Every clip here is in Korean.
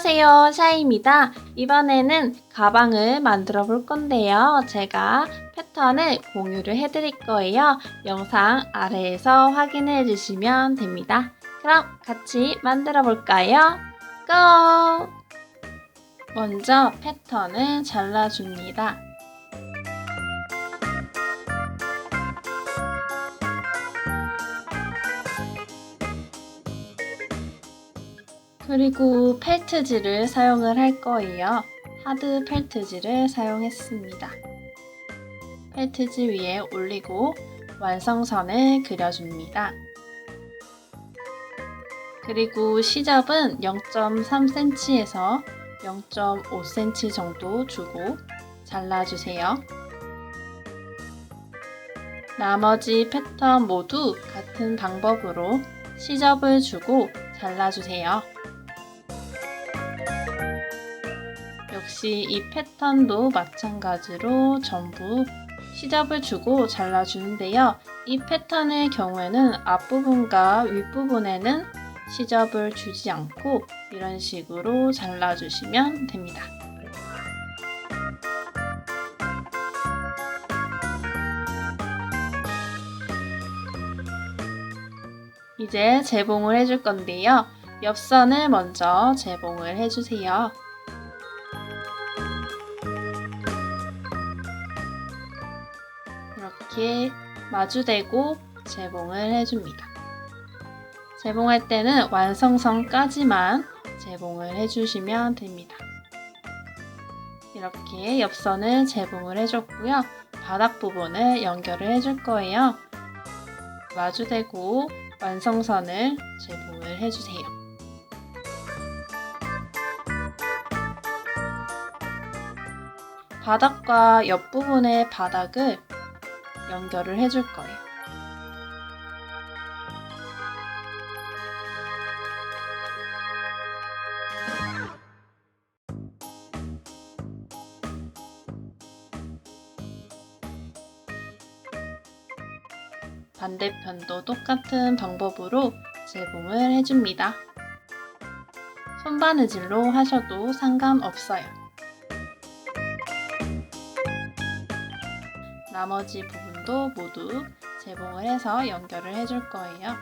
안녕하세요, 샤이입니다. 이번에는 가방을 만들어 볼 건데요. 제가 패턴을 공유를 해드릴 거예요. 영상 아래에서 확인해 주시면 됩니다. 그럼 같이 만들어 볼까요? 고! 먼저 패턴을 잘라줍니다. 그리고 펠트지를 사용을 할 거예요. 하드 펠트지를 사용했습니다. 펠트지 위에 올리고 완성선을 그려줍니다. 그리고 시접은 0.3cm에서 0.5cm 정도 주고 잘라주세요. 나머지 패턴 모두 같은 방법으로 시접을 주고 잘라주세요. 역시 이 패턴도 마찬가지로 전부 시접을 주고 잘라주는데요. 이 패턴의 경우에는 앞부분과 윗부분에는 시접을 주지 않고 이런 식으로 잘라주시면 됩니다. 이제 재봉을 해줄 건데요. 옆선을 먼저 재봉을 해주세요. 이렇게 마주대고 재봉을 해줍니다. 재봉할 때는 완성선까지만 재봉을 해주시면 됩니다. 이렇게 옆선을 재봉을 해줬고요. 바닥 부분을 연결을 해줄 거예요. 마주대고 완성선을 재봉을 해주세요. 바닥과 옆부분의 바닥을 연결을 해줄 거예요. 반대편도 똑같은 방법으로 재봉을 해줍니다. 손바느질로 하셔도 상관없어요. 나머지 부분도 모두 재봉을 해서 연결을 해줄 거예요.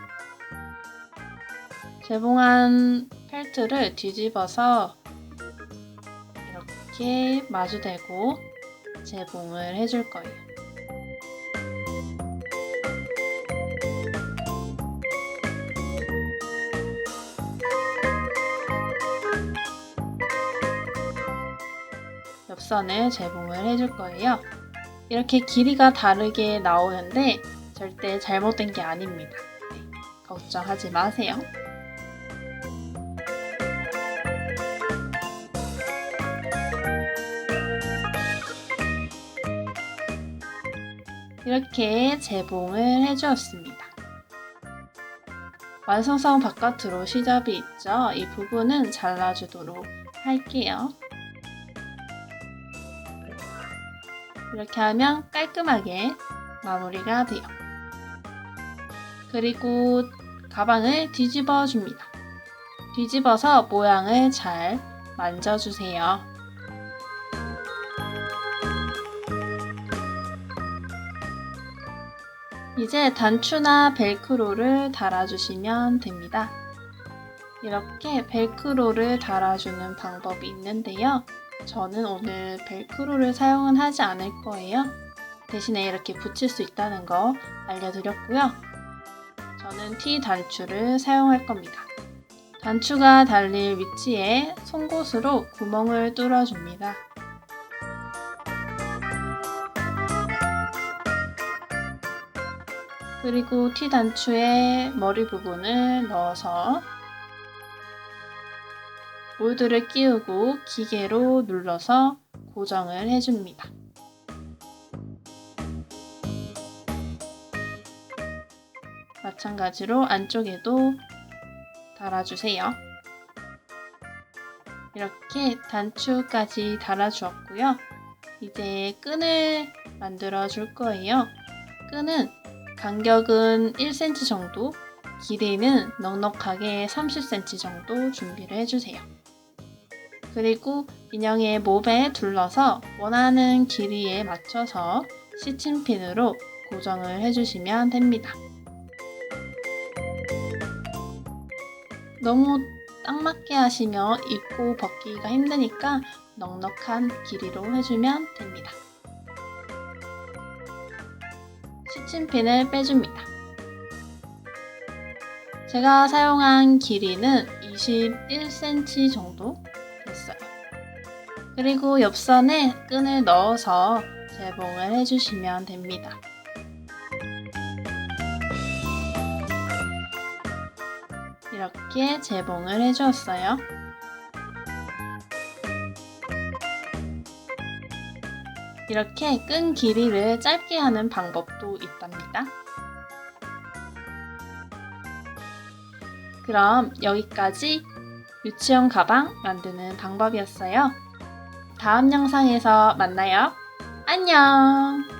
재봉한 펠트를 뒤집어서 이렇게 마주대고 재봉을 해줄 거예요. 옆선을 재봉을 해줄 거예요. 이렇게 길이가 다르게 나오는데 절대 잘못된 게 아닙니다. 네, 걱정하지 마세요. 이렇게 재봉을 해주었습니다. 완성선 바깥으로 시접이 있죠? 이 부분은 잘라주도록 할게요. 이렇게 하면 깔끔하게 마무리가 돼요. 그리고 가방을 뒤집어 줍니다. 뒤집어서 모양을 잘 만져주세요. 이제 단추나 벨크로를 달아주시면 됩니다. 이렇게 벨크로를 달아주는 방법이 있는데요. 저는 오늘 벨크로를 사용은 하지 않을 거예요. 대신에 이렇게 붙일 수 있다는 거 알려드렸고요. 저는 T 단추를 사용할 겁니다. 단추가 달릴 위치에 송곳으로 구멍을 뚫어줍니다. 그리고 T 단추의 머리 부분을 넣어서 몰드를 끼우고 기계로 눌러서 고정을 해줍니다. 마찬가지로 안쪽에도 달아주세요. 이렇게 단추까지 달아주었고요. 이제 끈을 만들어 줄 거예요. 끈은 간격은 1cm 정도, 길이는 넉넉하게 30cm 정도 준비를 해주세요. 그리고 인형의 몸에 둘러서 원하는 길이에 맞춰서 시침핀으로 고정을 해주시면 됩니다. 너무 딱 맞게 하시면 입고 벗기기가 힘드니까 넉넉한 길이로 해주면 됩니다. 시침핀을 빼줍니다. 제가 사용한 길이는 21cm 정도 됐어요. 그리고 옆선에 끈을 넣어서 재봉을 해주시면 됩니다. 이렇게 재봉을 해주었어요. 이렇게 끈 길이를 짧게 하는 방법도 있답니다. 그럼 여기까지 유치원 가방 만드는 방법이었어요. 다음 영상에서 만나요. 안녕!